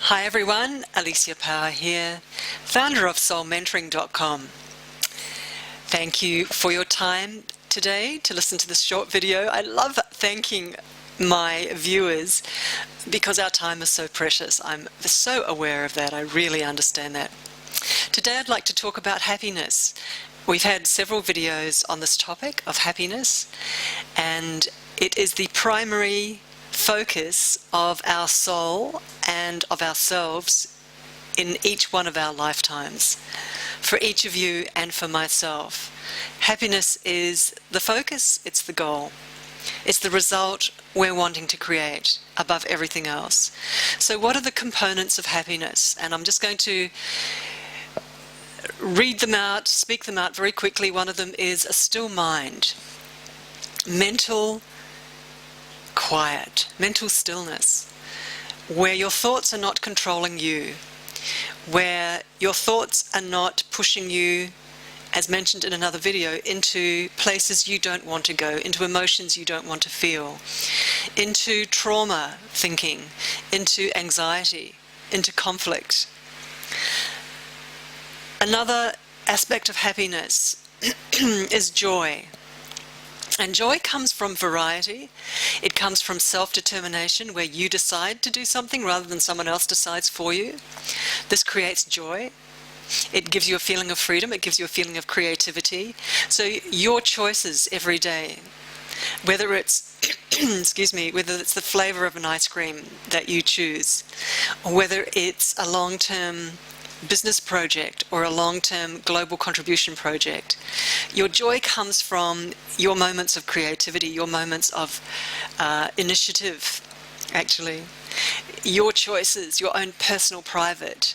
Hi everyone, Alicia Power here, founder of soulmentoring.com. Thank you for your time today to listen to this short video. I love thanking my viewers because our time is so precious. I'm so aware of that. I really understand that. Today I'd like to talk about happiness. We've had several videos on this topic of happiness, and it is the primary focus of our soul and of ourselves in each one of our lifetimes, for each of you and for myself. Happiness is the focus, it's the goal. It's the result we're wanting to create above everything else. So what are the components of happiness? And I'm just going to read them out, speak them out very quickly. One of them is a still mind, mental quiet, mental stillness, where your thoughts are not controlling you, where your thoughts are not pushing you, as mentioned in another video, into places you don't want to go, into emotions you don't want to feel, into trauma thinking, into anxiety, into conflict. Another aspect of happiness is joy. And joy comes from variety. It comes from self-determination, where you decide to do something rather than someone else decides for you. This creates joy. It gives you a feeling of freedom. It gives you a feeling of creativity. So your choices every day, whether it's excuse me, whether it's the flavor of an ice cream that you choose, or whether it's a long-term business project or a long-term global contribution project, your joy comes from your moments of creativity, your moments of initiative, actually. Your choices, your own personal private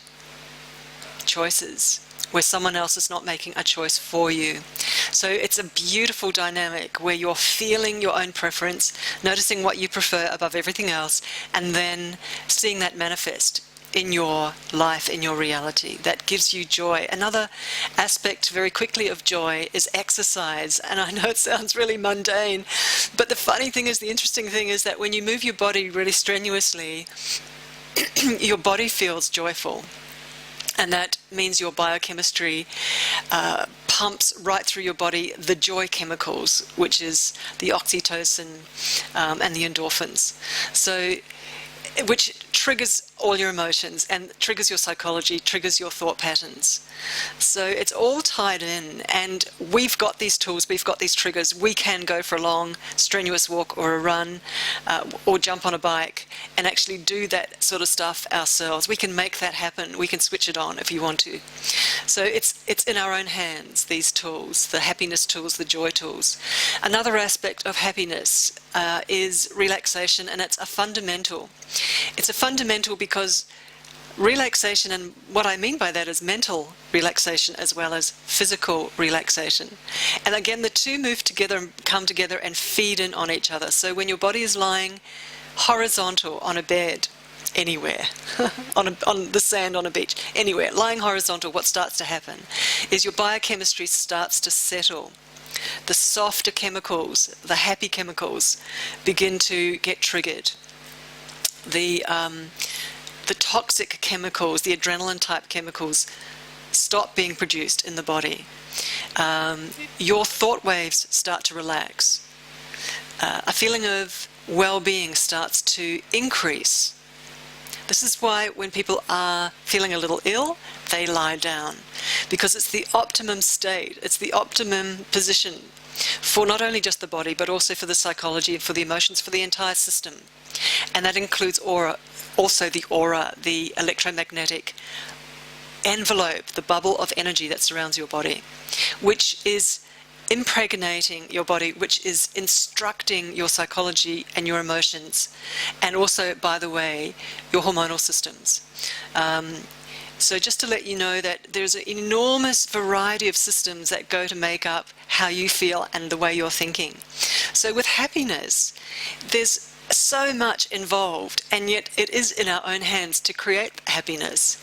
choices, where someone else is not making a choice for you. So it's a beautiful dynamic where you're feeling your own preference, noticing what you prefer above everything else, and then seeing that manifest in your life, in your reality. That gives you joy. Another aspect very quickly of joy is exercise. And I know it sounds really mundane, but the funny thing is, the interesting thing is that when you move your body really strenuously, your body feels joyful. And that means your biochemistry pumps right through your body the joy chemicals, which is the oxytocin and the endorphins. So, which triggers all your emotions and triggers your psychology, triggers your thought patterns. So it's all tied in, and we've got these tools, we've got these triggers. We can go for a long, strenuous walk or a run or jump on a bike and actually do that sort of stuff ourselves. We can make that happen. We can switch it on if you want to. So it's in our own hands, these tools, the happiness tools, the joy tools. Another aspect of happiness is relaxation, and it's a fundamental. It's a fundamental because relaxation, and what I mean by that is mental relaxation as well as physical relaxation. And again, the two move together, come together and feed in on each other. So when your body is lying horizontal on a bed, anywhere, on the sand on a beach, anywhere, lying horizontal, what starts to happen is your biochemistry starts to settle. The softer chemicals, the happy chemicals, begin to get triggered. The toxic chemicals, the adrenaline type chemicals, stop being produced in the body. Your thought waves start to relax. A feeling of well-being starts to increase. This is why when people are feeling a little ill, they lie down, because it's the optimum state, it's the optimum position for not only just the body, but also for the psychology, for the emotions, for the entire system. And that includes aura, also the aura, the electromagnetic envelope, the bubble of energy that surrounds your body, which is impregnating your body, which is instructing your psychology and your emotions, and also, by the way, your hormonal systems. So just to let you know that there's an enormous variety of systems that go to make up how you feel and the way you're thinking. So with happiness, there's so much involved, and yet it is in our own hands to create happiness,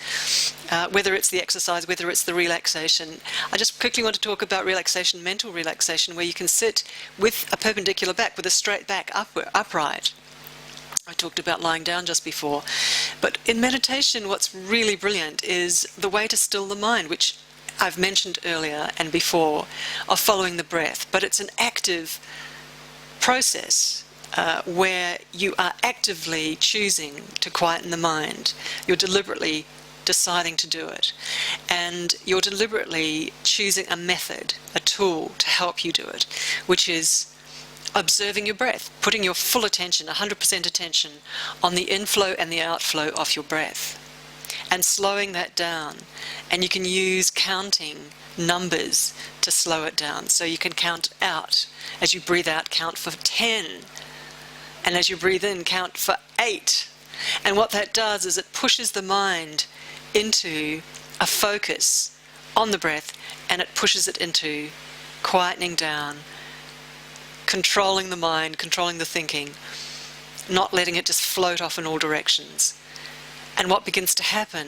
whether it's the exercise, whether it's the relaxation. I just quickly want to talk about relaxation, mental relaxation, where you can sit with a perpendicular back, with a straight back, upright. I talked about lying down just before. But in meditation, what's really brilliant is the way to still the mind, which I've mentioned earlier and before, of following the breath. But it's an active process where you are actively choosing to quieten the mind. You're deliberately deciding to do it. And you're deliberately choosing a method, a tool to help you do it, which is observing your breath, putting your full attention, 100% attention, on the inflow and the outflow of your breath, and slowing that down. And you can use counting numbers to slow it down. So you can count out. As you breathe out, count for 10. And as you breathe in, count for 8. And what that does is it pushes the mind into a focus on the breath, and it pushes it into quietening down, controlling the mind, controlling the thinking, not letting it just float off in all directions. And what begins to happen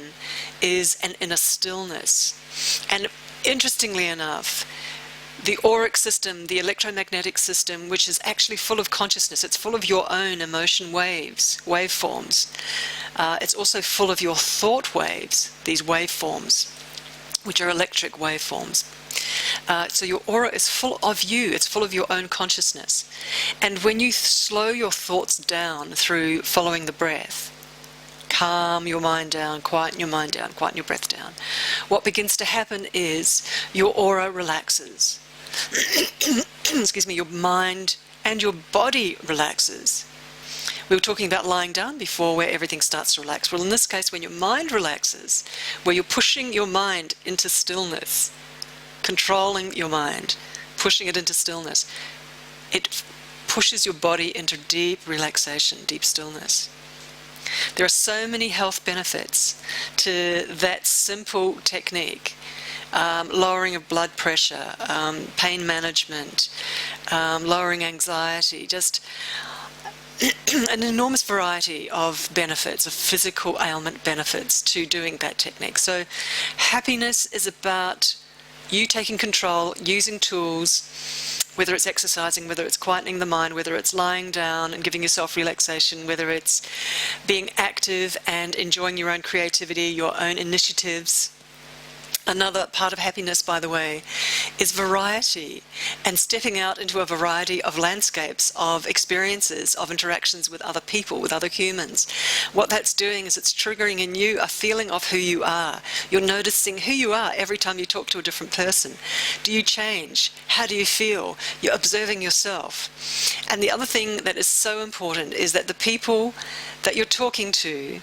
is an inner stillness. And interestingly enough, the auric system, the electromagnetic system, which is actually full of consciousness, it's full of your own emotion waves, waveforms. It's also full of your thought waves, these waveforms, which are electric waveforms. So your aura is full of you, it's full of your own consciousness. And when you slow your thoughts down through following the breath, calm your mind down, quieten your mind down, quieten your breath down, what begins to happen is your aura relaxes. Excuse me, your mind and your body relaxes. We were talking about lying down before, where everything starts to relax. Well, in this case, when your mind relaxes, where you're pushing your mind into stillness, controlling your mind, pushing it into stillness, it pushes your body into deep relaxation, deep stillness. There are so many health benefits to that simple technique. Lowering of blood pressure, pain management, lowering anxiety, just an enormous variety of benefits, of physical ailment benefits to doing that technique. So happiness is about you taking control, using tools, whether it's exercising, whether it's quietening the mind, whether it's lying down and giving yourself relaxation, whether it's being active and enjoying your own creativity, your own initiatives. Another part of happiness, by the way, is variety, and stepping out into a variety of landscapes, of experiences, of interactions with other people, with other humans. What that's doing is it's triggering in you a feeling of who you are. You're noticing who you are every time you talk to a different person. Do you change? How do you feel? You're observing yourself. And the other thing that is so important is that the people that you're talking to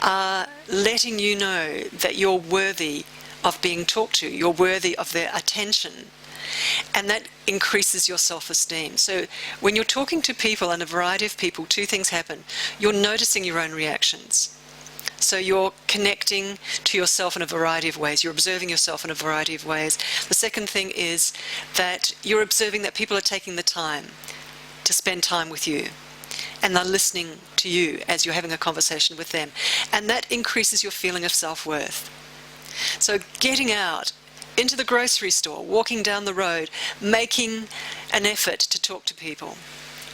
are letting you know that you're worthy of being talked to, you're worthy of their attention, and that increases your self-esteem. So when you're talking to people, and a variety of people, two things happen. You're noticing your own reactions. So you're connecting to yourself in a variety of ways. You're observing yourself in a variety of ways. The second thing is that you're observing that people are taking the time to spend time with you, and they're listening to you as you're having a conversation with them. And that increases your feeling of self-worth. So getting out into the grocery store, walking down the road, making an effort to talk to people,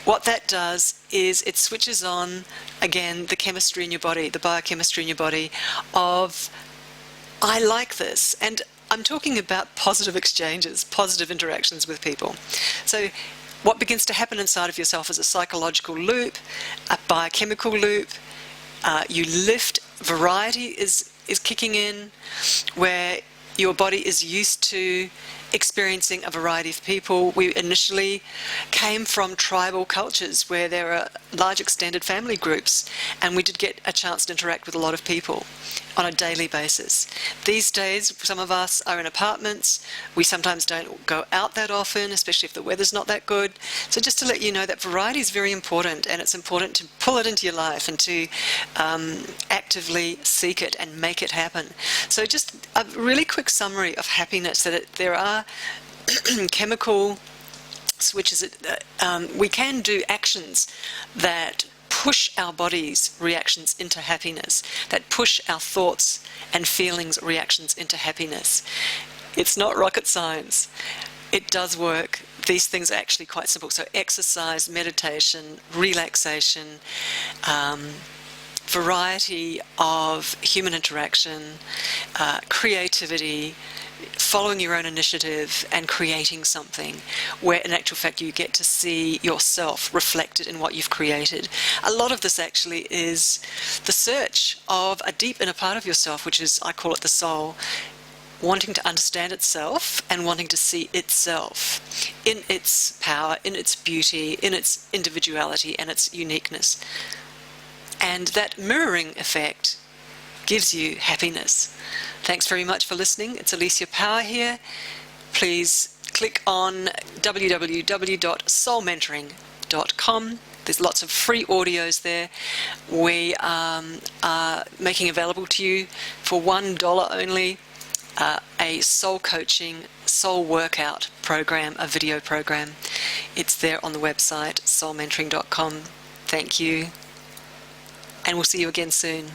what that does is it switches on, again, the chemistry in your body, the biochemistry in your body of, I like this. And I'm talking about positive exchanges, positive interactions with people. So what begins to happen inside of yourself is a psychological loop, a biochemical loop. You lift, variety is kicking in, where your body is used to experiencing a variety of people. We initially came from tribal cultures where there are large extended family groups, and we did get a chance to interact with a lot of people on a daily basis. These days, some of us are in apartments. We sometimes don't go out that often, especially if the weather's not that good. So just to let you know that variety is very important, and it's important to pull it into your life and to actively seek it and make it happen. So just a really quick summary of happiness, that there are chemical switches. We can do actions that push our body's reactions into happiness, that push our thoughts and feelings reactions into happiness. It's not rocket science. It does work. These things are actually quite simple. So exercise, meditation, relaxation, variety of human interaction, creativity, following your own initiative and creating something where in actual fact you get to see yourself reflected in what you've created. A lot of this actually is the search of a deep inner part of yourself, which is, I call it the soul, wanting to understand itself and wanting to see itself in its power, in its beauty, in its individuality and its uniqueness. And that mirroring effect gives you happiness. Thanks very much for listening. It's Alicia Power here. Please click on www.soulmentoring.com. There's lots of free audios there. We are making available to you for $1 only a soul coaching, soul workout program, a video program. It's there on the website, soulmentoring.com. Thank you. And we'll see you again soon.